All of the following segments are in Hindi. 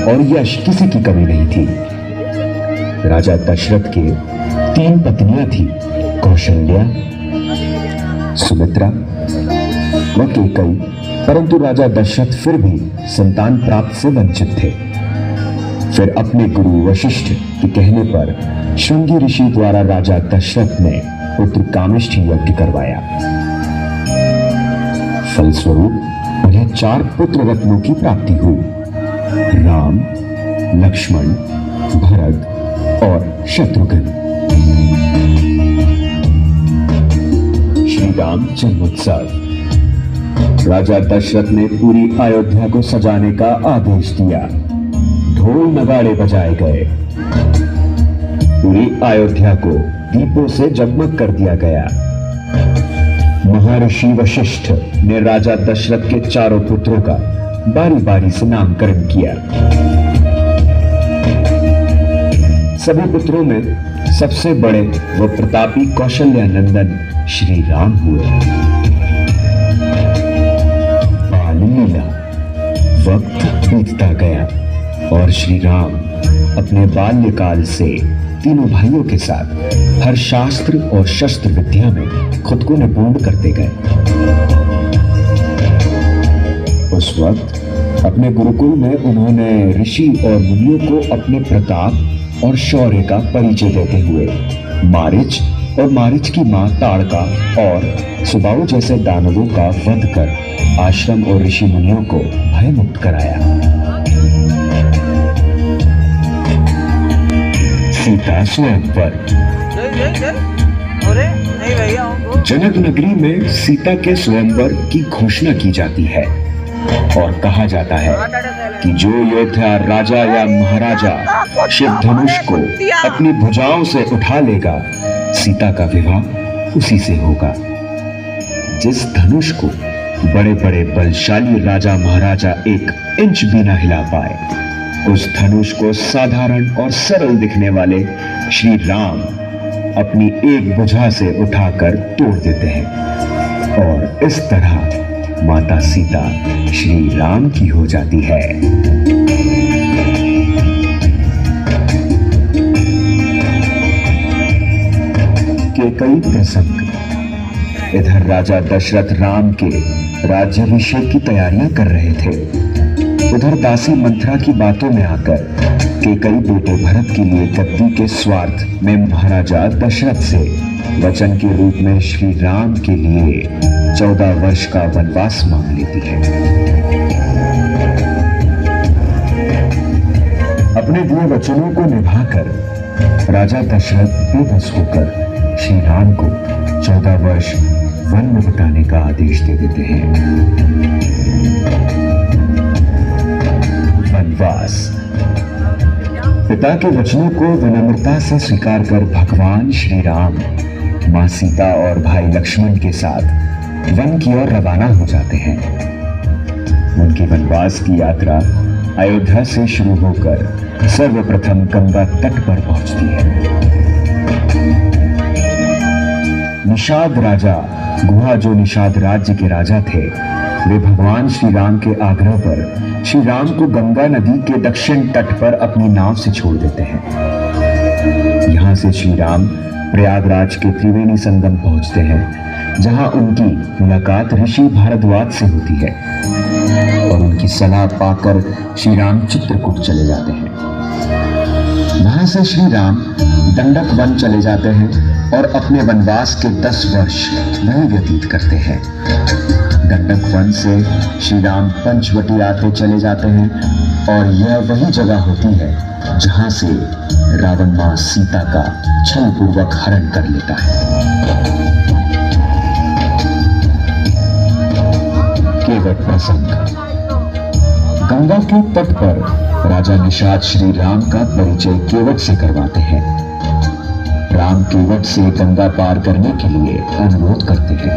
और यश किसी की कमी नहीं थी। राजा दशरथ के 3 पत्नियां थी, कौशल्या, सुमित्रा व कैकेयी, परंतु राजा दशरथ फिर भी संतान प्राप्त से वंचित थे। फिर अपने गुरु वशिष्ठ के कहने पर श्रृंगी ऋषि द्वारा राजा दशरथ ने पुत्र कामिष्ठ यज्ञ करवाया। फलस्वरूप उन्हें 4 पुत्र रत्नों की प्राप्ति हुई, राम, लक्ष्मण, भरत और शत्रुघ्न। श्री राम जन्मोत्सव। राजा दशरथ ने पूरी अयोध्या को सजाने का आदेश दिया। ढोल नगाड़े बजाए गए। पूरी अयोध्या को दीपों से जगमग कर दिया गया। महर्षि वशिष्ठ ने राजा दशरथ के 4 पुत्रों का बारी बारी से नामकरण किया। सभी पुत्रों में सबसे बड़े व प्रतापी कौशल्यानंदन श्री राम हुए। लीला। वक्त बीतता गया और श्री राम अपने बाल्यकाल से तीनों भाइयों के साथ हर शास्त्र और शस्त्र विद्या में खुद को निपुण करते गए। उस वक्त अपने गुरुकुल में उन्होंने ऋषि और मुनियों को अपने प्रताप और शौर्य का परिचय देते हुए मारीच और मारीच की मां ताड़का और सुबाहु जैसे दानवों का वध कर आश्रम और ऋषि मुनियों को भयमुक्त कराया। सीता स्वयंवर। जनक नगरी में सीता के स्वयंवर की घोषणा की जाती है और कहा जाता है कि जो योद्धा राजा या महाराजा शिव धनुष को अपनी भुजाओं से उठा लेगा, सीता का विवाह उसी से होगा। जिस धनुष को बड़े बड़े बलशाली राजा महाराजा 1 इंच भी ना हिला पाए, उस धनुष को साधारण और सरल दिखने वाले श्री राम अपनी एक भुजा से उठाकर तोड़ देते हैं और इस तरह माता सीता श्री राम की हो जाती है। कैकेयी प्रसंग। इधर राजा दशरथ राम के राज्याभिषेक की तैयारियां कर रहे थे। उधर दासी मंथरा की बातों में आकर कैकेयी बेटे भरत के लिए गद्दी के स्वार्थ में महाराजा दशरथ से वचन के रूप में श्री राम के लिए 14 वर्ष का वनवास मांग लेती है। अपने दिए वचनों को निभाकर राजा दशरथ बेबस होकर श्री राम को 14 वर्ष वन में बिताने का आदेश दे देते हैं। वनवास। पिता के वचनों को विनम्रता से स्वीकार कर भगवान श्री राम मां सीता और भाई लक्ष्मण के साथ वन की ओर रवाना हो जाते हैं। उनकी वनवास की यात्रा अयोध्या से शुरू होकर सर्वप्रथम गंगा तट पर पहुंचती है। निषाद राजा गुहा, जो निषाद राज्य के राजा थे, वे भगवान श्री राम के आग्रह पर श्री राम को गंगा नदी के दक्षिण तट पर अपनी नाव से छोड़ देते हैं। यहाँ से श्री राम प्रयागराज के त्रिवेणी संगम पहुंचते हैं, जहां उनकी मुलाकात ऋषि भारद्वाज से होती है और उनकी सलाह पाकर श्री राम चित्रकूट चले जाते हैं। वहां से श्री राम दंडक वन चले जाते हैं और अपने वनवास के 10 वर्ष वहीं व्यतीत करते हैं। दंडक वन से श्री राम पंचवटी आते चले जाते हैं और यह वही जगह होती है जहां से रावण मां सीता का छलपूर्वक हरण कर लेता है। केवट प्रसंग। गंगा के तट पर राजा निषाद श्री राम का परिचय केवट से करवाते हैं। राम केवट से गंगा पार करने के लिए अनुरोध करते हैं।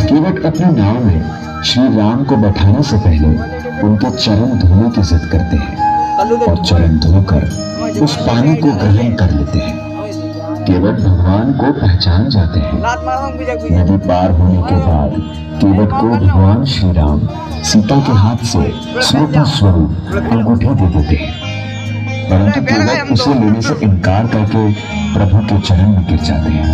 केवट अपनी नाव में श्री राम को बैठाने से पहले उनके चरण धोने की जिद करते हैं और चरण धोकर उस पानी को ग्रहण कर लेते हैं। केवट भगवान को पहचान जाते हैं। नदी पार होने के बाद केवट को भगवान श्री राम सीता के हाथ से स्मृति स्वरूप अंगूठी दे देते हैं, परंतु केवट उसे लेने से इनकार करके प्रभु के चरण में गिर जाते हैं।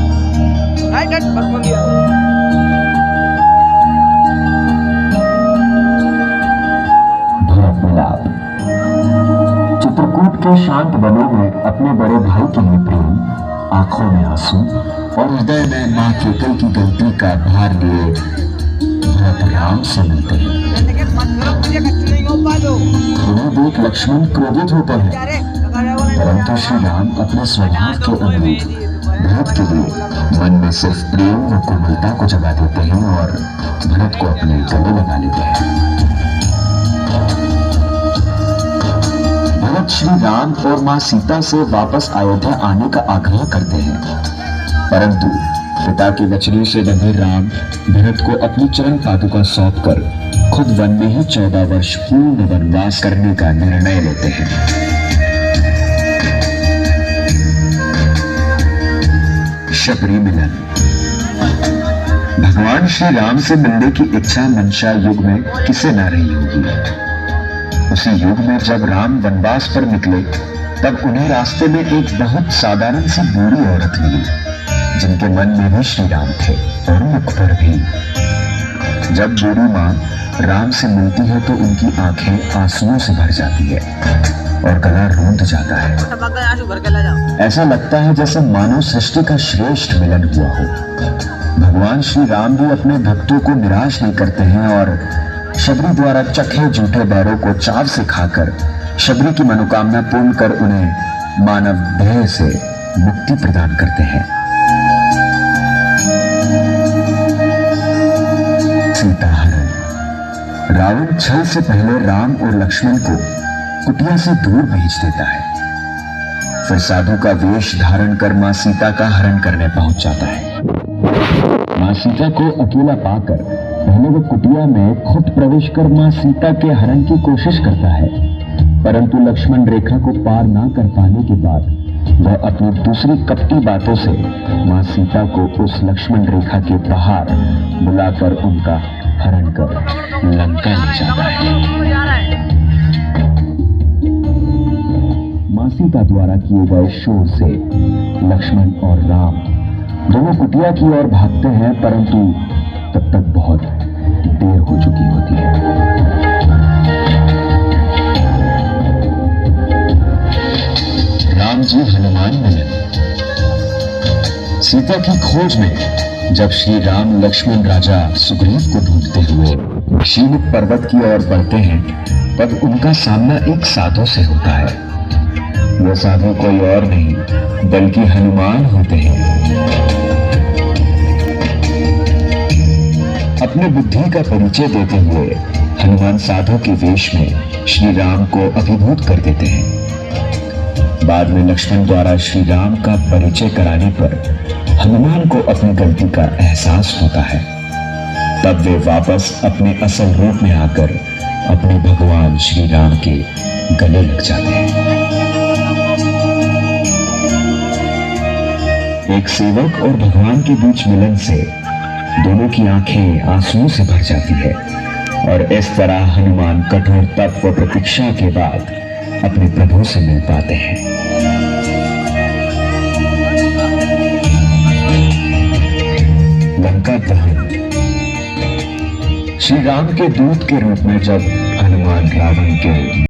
भरत मिलाप। चित्रकूट के शांत वनों में अपने बड़े भाई के लिए प्रेम, आंखों में आंसू और हृदय में मां केकल की गलती का भार लिए भरत राम से मिलते हैं। उन्हें देख लक्ष्मण क्रोधित होते हैं, परंतु श्री राम अपने स्वभाव के अनुरूप भरत के लिए मन में सिर्फ प्रेम व कोमलता को जगा देते हैं और भरत को अपने गले लगा लेते हैं। भरत श्री राम और मां सीता से वापस अयोध्या आने का आग्रह करते हैं, परंतु पिता के वचनों से बंधे राम भरत को अपनी चरण पादुका सौंपकर खुद वन में ही 14 वर्ष पूर्ण वनवास करने का निर्णय लेते हैं। शबरी मिलन। भगवान श्री राम से मिलने की इच्छा मंशा युग में किसे न रही होगी। उसी युग में जब राम वनवास पर निकले तब उन्हें रास्ते में एक बहुत साधारण सी बूढ़ी औरत मिली, जिनके मन में भी श्री राम थे और मुख पर भी। जब बूढ़ी मां राम से मिलती है तो उनकी आंखें आंसुओं से भर जाती है और गला रूंध जाता है। ऐसा लगता है जैसे मानव सृष्टि का श्रेष्ठ मिलन हुआ हो। भगवान श्री राम भी अपने भक्तों को निराश नहीं करते हैं और शबरी द्वारा चखे झूठे बैरों को चाव से खाकर शबरी की मनोकामना पूर्ण कर उन्हें मानव देह से मुक्ति प्रदान करते हैं। सीता हरण। रावण छल से पहले राम और लक्ष्मण को कुटिया से दूर भेज देता है, फिर साधु का वेश धारण कर मां सीता का हरण करने पहुंच जाता है। मां सीता को अकेला पाकर पहले वो कुटिया में खुद प्रवेश कर मां सीता के हरण की कोशिश करता है, परंतु लक्ष्मण रेखा को पार ना कर पाने के बाद वह अपनी दूसरी कपटी बातों से मां सीता को उस लक्ष्मण रेखा के बाहर बुलाकर उनका हरण कर लंका ले जाता है। मां सीता द्वारा किए गए शोर से लक्ष्मण और राम दोनों कुटिया की ओर भागते हैं, परंतु तब तक बहुत देर हो चुकी होती है। राम जी हनुमान मिलन। सीता की खोज में जब श्री राम लक्ष्मण राजा सुग्रीव को ढूंढते हुए शीलक पर्वत की ओर बढ़ते हैं, तब उनका सामना एक साधु से होता है। वह साधु कोई और नहीं बल्कि हनुमान होते हैं। अपने बुद्धि का परिचय देते हुए हनुमान साधु के वेश में श्री राम को अभिभूत कर देते हैं। बाद में लक्ष्मण द्वारा श्री राम का परिचय कराने पर हनुमान को अपनी गलती का एहसास होता है। तब वे वापस अपने असल रूप में आकर अपने भगवान श्री राम के गले लग जाते हैं। एक सेवक और भगवान के बीच मिलन से दोनों की आंखें आंसुओं से भर जाती है और इस तरह हनुमान कठोर तप व प्रतीक्षा के बाद अपने प्रभु से मिल पाते हैं। लंका दहन। श्री राम के दूत के रूप में जब हनुमान रावण के